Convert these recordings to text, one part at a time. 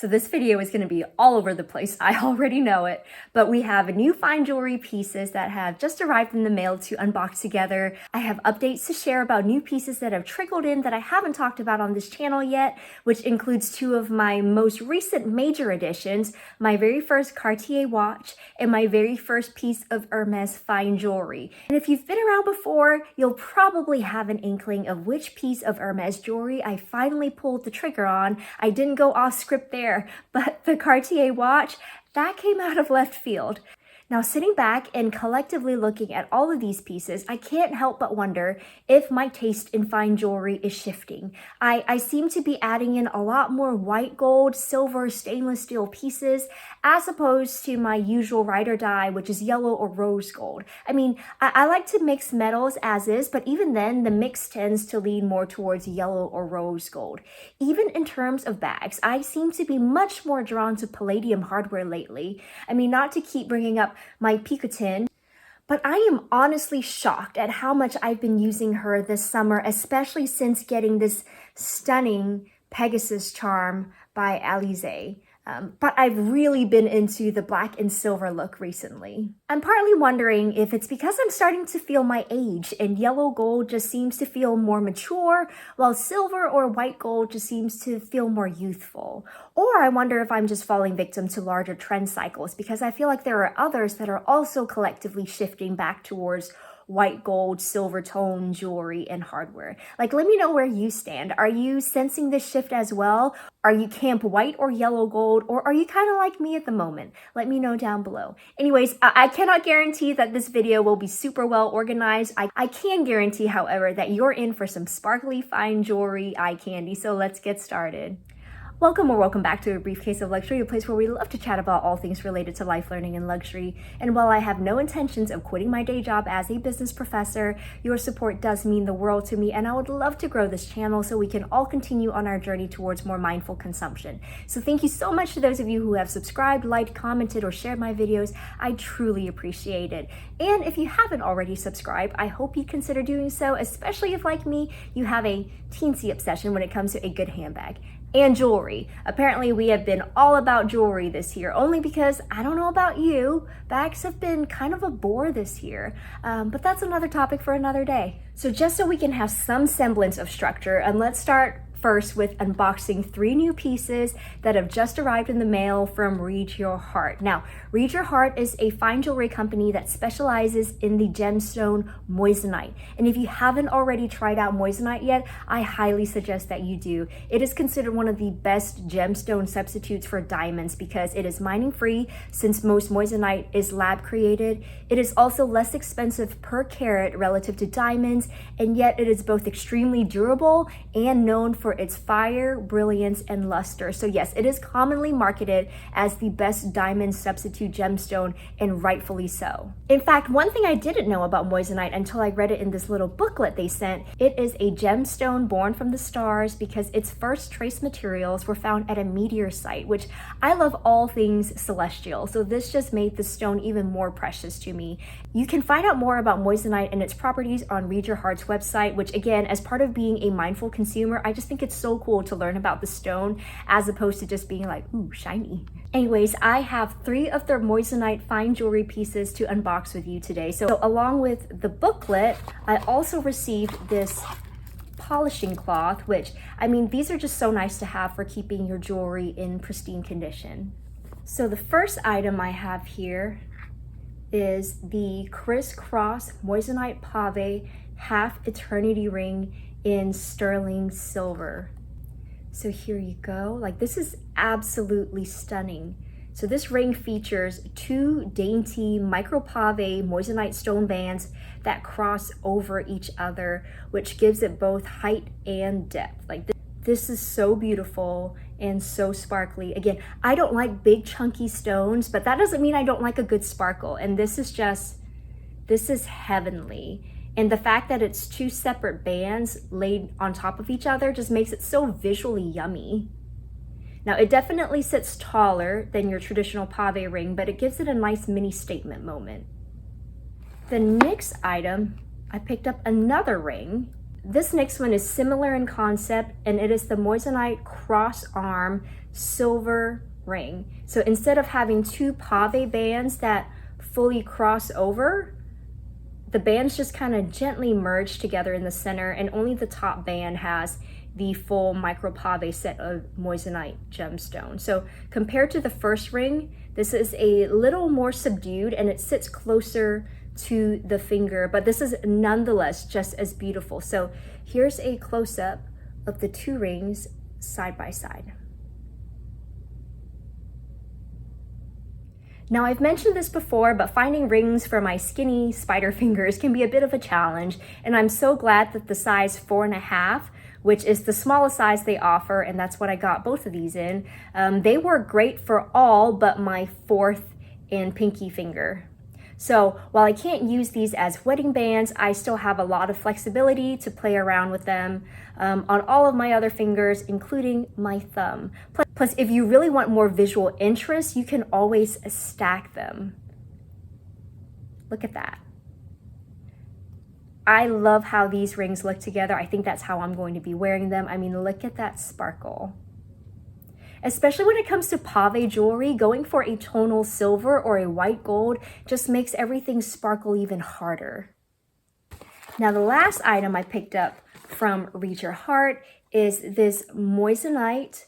So this video is going to be all over the place. I already know it, but we have new fine jewelry pieces that have just arrived in the mail to unbox together. I have updates to share about new pieces that have trickled in that I haven't talked about on this channel yet, which includes two of my most recent major additions, my very first Cartier watch and my very first piece of Hermes fine jewelry. And if you've been around before, you'll probably have an inkling of which piece of Hermes jewelry I finally pulled the trigger on. I didn't go off script there. But the Cartier watch, that came out of left field. Now, sitting back and collectively looking at all of these pieces, I can't help but wonder if my taste in fine jewelry is shifting. I seem to be adding in a lot more white gold, silver, stainless steel pieces, as opposed to my usual ride or die, which is yellow or rose gold. I mean, I like to mix metals as is, but even then, the mix tends to lean more towards yellow or rose gold. Even in terms of bags, I seem to be much more drawn to palladium hardware lately. I mean, not to keep bringing up my Picotin, but I am honestly shocked at how much I've been using her this summer, especially since getting this stunning Pegasus charm by Alize. But I've really been into the black and silver look recently. I'm partly wondering if it's because I'm starting to feel my age and yellow gold just seems to feel more mature, while silver or white gold just seems to feel more youthful. Or I wonder if I'm just falling victim to larger trend cycles because I feel like there are others that are also collectively shifting back towards white gold, silver tone jewelry and hardware. Like, let me know where you stand. Are you sensing this shift as well? Are you camp white or yellow gold, or are you kind of like me at the moment? Let me know down below. Anyways, I cannot guarantee that this video will be super well organized. I can guarantee, however, that you're in for some sparkly fine jewelry eye candy. So let's get started. Welcome back to A Briefcase of Luxury, a place where we love to chat about all things related to life, learning, and luxury. And while I have no intentions of quitting my day job as a business professor, your support does mean the world to me, and I would love to grow this channel so we can all continue on our journey towards more mindful consumption. So thank you so much to those of you who have subscribed, liked, commented, or shared my videos. I truly appreciate it. And if you haven't already subscribed, I hope you consider doing so, especially if, like me, you have a teensy obsession when it comes to a good handbag. And jewelry. Apparently we have been all about jewelry this year, only because, I don't know about you, bags have been kind of a bore this year, but that's another topic for another day. So just so we can have some semblance of structure, and let's start first with unboxing 3 new pieces that have just arrived in the mail from Readyourheart. Now, Readyourheart is a fine jewelry company that specializes in the gemstone Moissanite. And if you haven't already tried out Moissanite yet, I highly suggest that you do. It is considered one of the best gemstone substitutes for diamonds because it is mining free since most Moissanite is lab created. It is also less expensive per carat relative to diamonds, and yet it is both extremely durable and known for its fire, brilliance, and luster. So yes, it is commonly marketed as the best diamond substitute gemstone, and rightfully so. In fact, one thing I didn't know about Moissanite until I read it in this little booklet they sent, it is a gemstone born from the stars because its first trace materials were found at a meteor site, which I love all things celestial, so this just made the stone even more precious to me. You can find out more about Moissanite and its properties on Readyourheart's website, which again, as part of being a mindful consumer, I just think it's so cool to learn about the stone as opposed to just being like, ooh, shiny. Anyways, I have 3 of their Moissanite fine jewelry pieces to unbox with you today. So along with the booklet, I also received this polishing cloth, which, I mean, these are just so nice to have for keeping your jewelry in pristine condition. So the first item I have here is the Criss-Cross Moissanite Pave half eternity ring in sterling silver. So here you go. Like, this is absolutely stunning. So this ring features 2 dainty micro pave Moissanite stone bands that cross over each other, which gives it both height and depth. Like, this is so beautiful and so sparkly. Again, I don't like big chunky stones, but that doesn't mean I don't like a good sparkle. And this is heavenly. And the fact that it's 2 separate bands laid on top of each other just makes it so visually yummy. Now, it definitely sits taller than your traditional pave ring, but it gives it a nice mini statement moment. The next item, I picked up another ring. This next one is similar in concept, and it is the Moissanite cross arm silver ring. So instead of having two Pave bands that fully cross over, the bands just kind of gently merge together in the center, and only the top band has the full micro Pave set of Moissanite gemstone. So compared to the first ring, this is a little more subdued and it sits closer to the finger, but this is nonetheless just as beautiful. So here's a close-up of the two rings side by side. Now, I've mentioned this before, but finding rings for my skinny spider fingers can be a bit of a challenge, and I'm so glad that the size 4.5, which is the smallest size they offer, and that's what I got both of these in, they work great for all but my fourth and pinky finger. So while I can't use these as wedding bands, I still have a lot of flexibility to play around with them on all of my other fingers, including my thumb. Plus, if you really want more visual interest, you can always stack them. Look at that. I love how these rings look together. I think that's how I'm going to be wearing them. I mean, look at that sparkle. Especially when it comes to Pave jewelry, going for a tonal silver or a white gold just makes everything sparkle even harder. Now, the last item I picked up from Read Your Heart is this Moissanite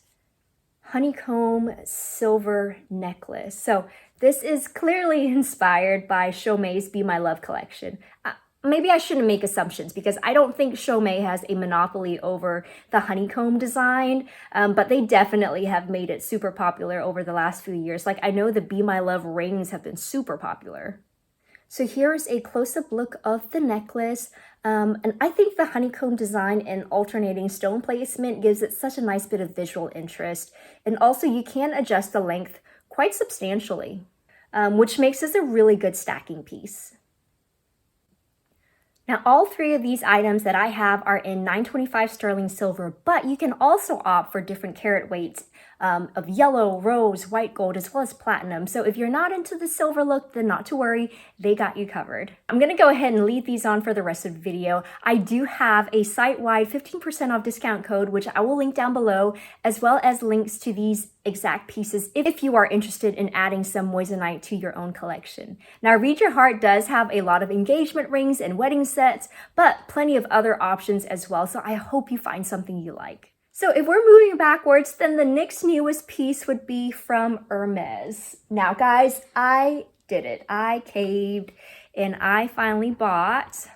honeycomb silver necklace. So this is clearly inspired by Chaumet's Be My Love collection. Maybe I shouldn't make assumptions because I don't think Chaumet has a monopoly over the honeycomb design, but they definitely have made it super popular over the last few years. Like, I know the Be My Love rings have been super popular. So here's a close-up look of the necklace, and I think the honeycomb design and alternating stone placement gives it such a nice bit of visual interest. And also you can adjust the length quite substantially, which makes this a really good stacking piece. Now, all three of these items that I have are in 925 sterling silver, but you can also opt for different carat weights of yellow, rose, white gold, as well as platinum. So if you're not into the silver look, then not to worry, they got you covered. I'm gonna go ahead and leave these on for the rest of the video. I do have a site-wide 15% off discount code, which I will link down below, as well as links to these exact pieces if you are interested in adding some Moissanite to your own collection. Now, Read Your Heart does have a lot of engagement rings and wedding sets, but plenty of other options as well, so I hope you find something you like. So if we're moving backwards, then the next newest piece would be from Hermes. Now, guys, I did it. I caved and I finally bought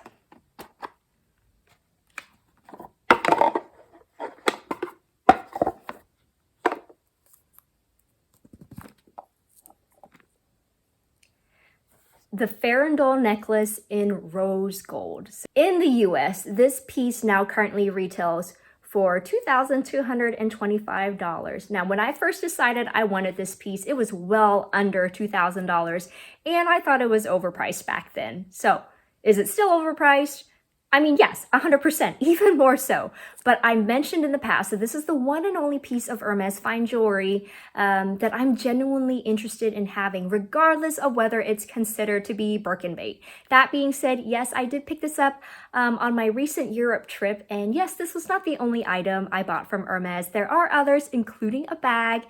the Farandole necklace in rose gold. In the US, this piece now currently retails for $2,225. Now, when I first decided I wanted this piece, it was well under $2,000, and I thought it was overpriced back then. So, is it still overpriced? I mean, yes, 100%, even more so. But I mentioned in the past that this is the one and only piece of Hermes fine jewelry that I'm genuinely interested in having, regardless of whether it's considered to be Birkin bait. That being said, yes, I did pick this up on my recent Europe trip. And yes, this was not the only item I bought from Hermes. There are others, including a bag.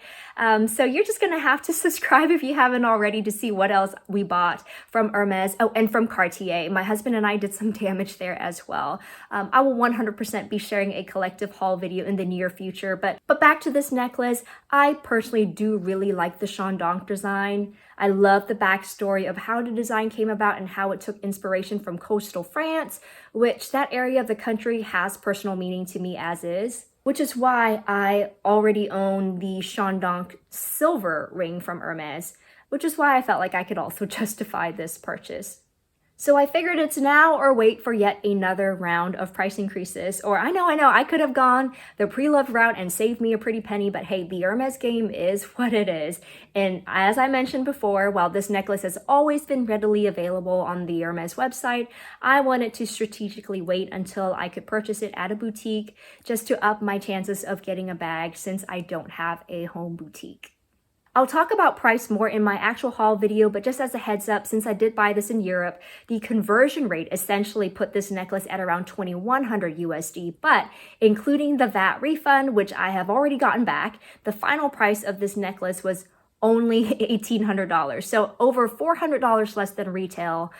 So you're just gonna have to subscribe if you haven't already to see what else we bought from Hermes. Oh, and from Cartier. My husband and I did some damage there as well. I will 100% be sharing a collective haul video in the near future, but back to this necklace, I personally do really like the Chandon design. I love the backstory of how the design came about and how it took inspiration from coastal France, which that area of the country has personal meaning to me as is, which is why I already own the Chandon silver ring from Hermes, which is why I felt like I could also justify this purchase. So I figured it's now or wait for yet another round of price increases. Or I know, I could have gone the pre-loved route and saved me a pretty penny, but hey, the Hermes game is what it is. And as I mentioned before, while this necklace has always been readily available on the Hermes website, I wanted to strategically wait until I could purchase it at a boutique just to up my chances of getting a bag since I don't have a home boutique. I'll talk about price more in my actual haul video, but just as a heads up, since I did buy this in Europe, the conversion rate essentially put this necklace at around 2,100 USD, but including the VAT refund, which I have already gotten back, the final price of this necklace was only $1,800. So over $400 less than retail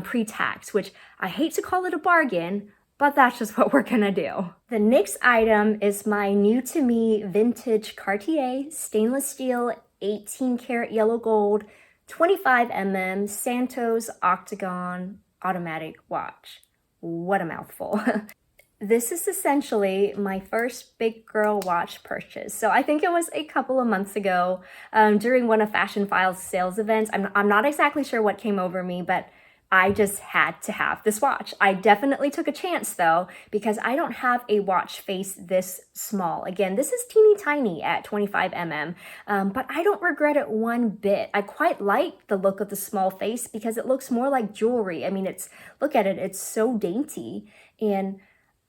pre-tax, which I hate to call it a bargain, but that's just what we're gonna do. The next item is my new to me vintage Cartier stainless steel 18 karat yellow gold 25 Santos octagon automatic watch. What a mouthful. This is essentially my first big girl watch purchase. So I think it was a couple of months ago during one of Fashion File's sales events. I'm not exactly sure what came over me, but I just had to have this watch. I definitely took a chance though, because I don't have a watch face this small. Again, this is teeny tiny at 25 but I don't regret it one bit. I quite like the look of the small face because it looks more like jewelry. I mean, look at it, it's so dainty. And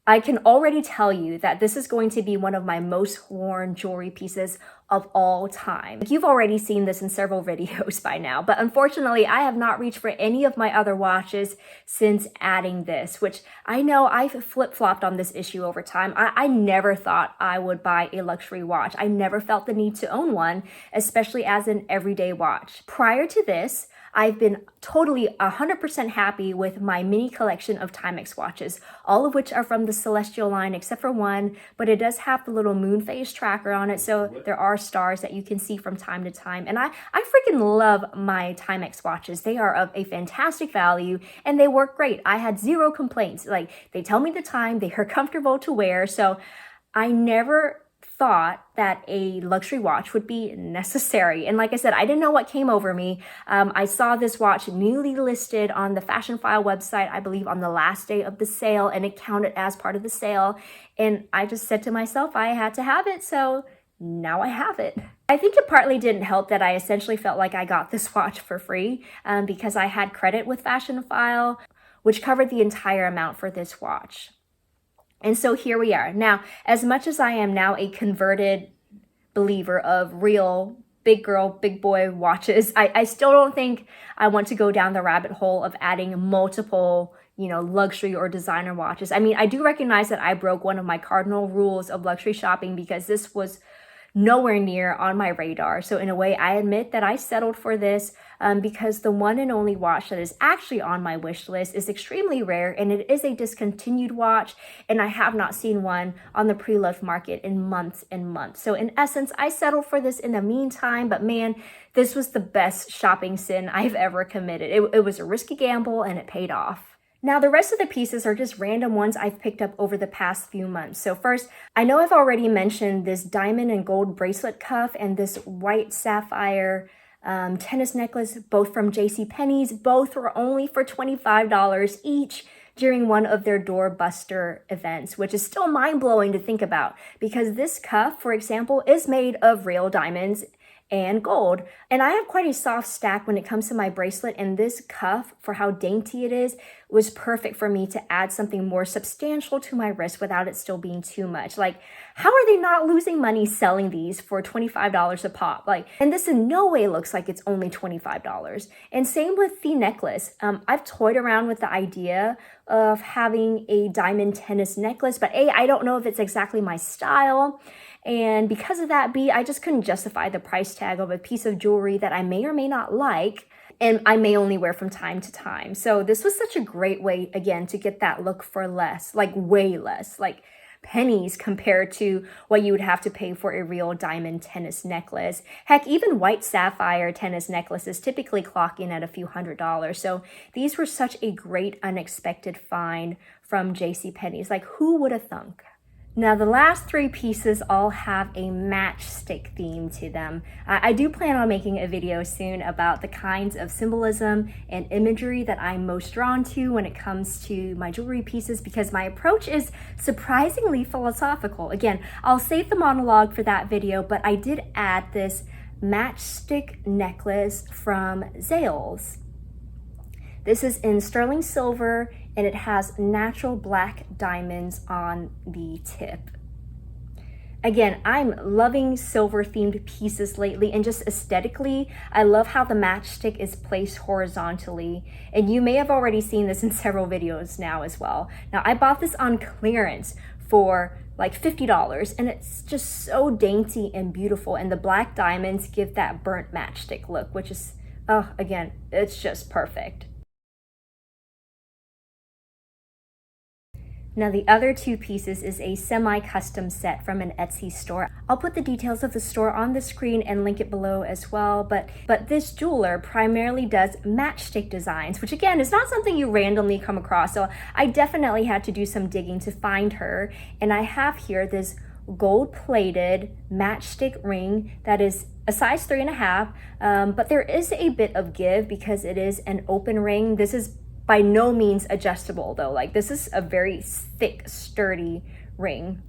I can already tell you that this is going to be one of my most worn jewelry pieces of all time. You've already seen this in several videos by now, but unfortunately I have not reached for any of my other watches since adding this, which I know I've flip-flopped on this issue over time. I never thought I would buy a luxury watch. I never felt the need to own one, especially as an everyday watch. Prior to this, I've been totally 100% happy with my mini collection of Timex watches, all of which are from the Celestial line except for one, but it does have the little moon phase tracker on it, so there are stars that you can see from time to time. And I freaking love my Timex watches. They are of a fantastic value and they work great. I had zero complaints. Like, they tell me the time, they are comfortable to wear, so I never thought that a luxury watch would be necessary. And like I said, I didn't know what came over me. I saw this watch newly listed on the Fashion File website, I believe on the last day of the sale, and it counted as part of the sale. And I just said to myself, I had to have it, so now I have it. I think it partly didn't help that I essentially felt like I got this watch for free because I had credit with Fashion File, which covered the entire amount for this watch. And so here we are. Now, as much as I am now a converted believer of real big girl, big boy watches, I still don't think I want to go down the rabbit hole of adding multiple, luxury or designer watches. I mean, I do recognize that I broke one of my cardinal rules of luxury shopping because this was nowhere near on my radar. So in a way, I admit that I settled for this because the one and only watch that is actually on my wish list is extremely rare, and it is a discontinued watch, and I have not seen one on the pre-loved market in months and months. So in essence, I settled for this in the meantime, but man, this was the best shopping sin I've ever committed. It was a risky gamble and it paid off. Now, the rest of the pieces are just random ones I've picked up over the past few months. So first, I know I've already mentioned this diamond and gold bracelet cuff and this white sapphire tennis necklace, both from JCPenney's. Both were only for $25 each during one of their doorbuster events, which is still mind-blowing to think about because this cuff, for example, is made of real diamonds and gold. And I have quite a soft stack when it comes to my bracelet, and this cuff, for how dainty it is, was perfect for me to add something more substantial to my wrist without it still being too much. Like, how are they not losing money selling these for $25 a pop? And this in no way looks like it's only $25. And same with the necklace. I've toyed around with the idea of having a diamond tennis necklace, but A, I don't know if it's exactly my style. And because of that, B, I just couldn't justify the price tag of a piece of jewelry that I may or may not like, and I may only wear from time to time. So this was such a great way, again, to get that look for less, like way less, like pennies compared to what you would have to pay for a real diamond tennis necklace. Heck, even white sapphire tennis necklaces typically clock in at a few $100s. So these were such a great unexpected find from JCPenney's. Like, who would have thunk? Now, the last three pieces all have a matchstick theme to them. I do plan on making a video soon about the kinds of symbolism and imagery that I'm most drawn to when it comes to my jewelry pieces because my approach is surprisingly philosophical. Again, I'll save the monologue for that video, but I did add this matchstick necklace from Zales. This is in sterling silver, and it has natural black diamonds on the tip. Again, I'm loving silver themed pieces lately, and just aesthetically, I love how the matchstick is placed horizontally. And you may have already seen this in several videos now as well. Now, I bought this on clearance for like $50, and it's just so dainty and beautiful. And the black diamonds give that burnt matchstick look, which is, oh, again, it's just perfect. Now the other two pieces is a semi-custom set from an Etsy store. I'll put the details of the store on the screen and link it below as well, but this jeweler primarily does matchstick designs, which again is not something you randomly come across, so I definitely had to do some digging to find her. And I have here this gold-plated matchstick ring that is a size 3.5, but there is a bit of give because it is an open ring. This is by no means adjustable though. Like, this is a very thick, sturdy ring.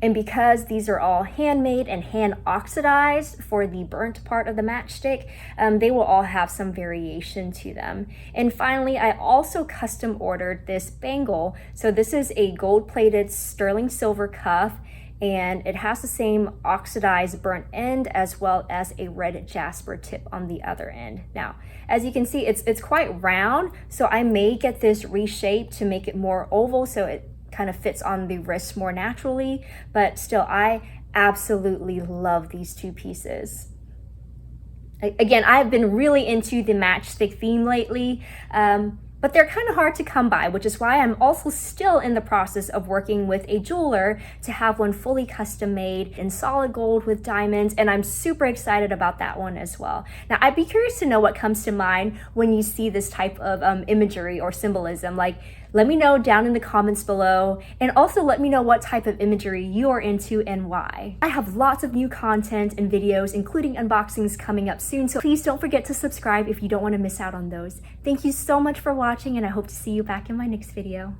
And because these are all handmade and hand oxidized for the burnt part of the matchstick, they will all have some variation to them. And finally, I also custom ordered this bangle. So this is a gold-plated sterling silver cuff, and it has the same oxidized burnt end as well as a red jasper tip on the other end. Now, as you can see, it's quite round, so I may get this reshaped to make it more oval so it kind of fits on the wrist more naturally, but still, I absolutely love these two pieces. Again, I've been really into the matchstick theme lately, but they're kind of hard to come by, which is why I'm also still in the process of working with a jeweler to have one fully custom made in solid gold with diamonds, and I'm super excited about that one as well. Now, I'd be curious to know what comes to mind when you see this type of imagery or symbolism. Like, let me know down in the comments below, and also let me know what type of imagery you are into and why. I have lots of new content and videos, including unboxings, coming up soon, so please don't forget to subscribe if you don't want to miss out on those. Thank you so much for watching, and I hope to see you back in my next video.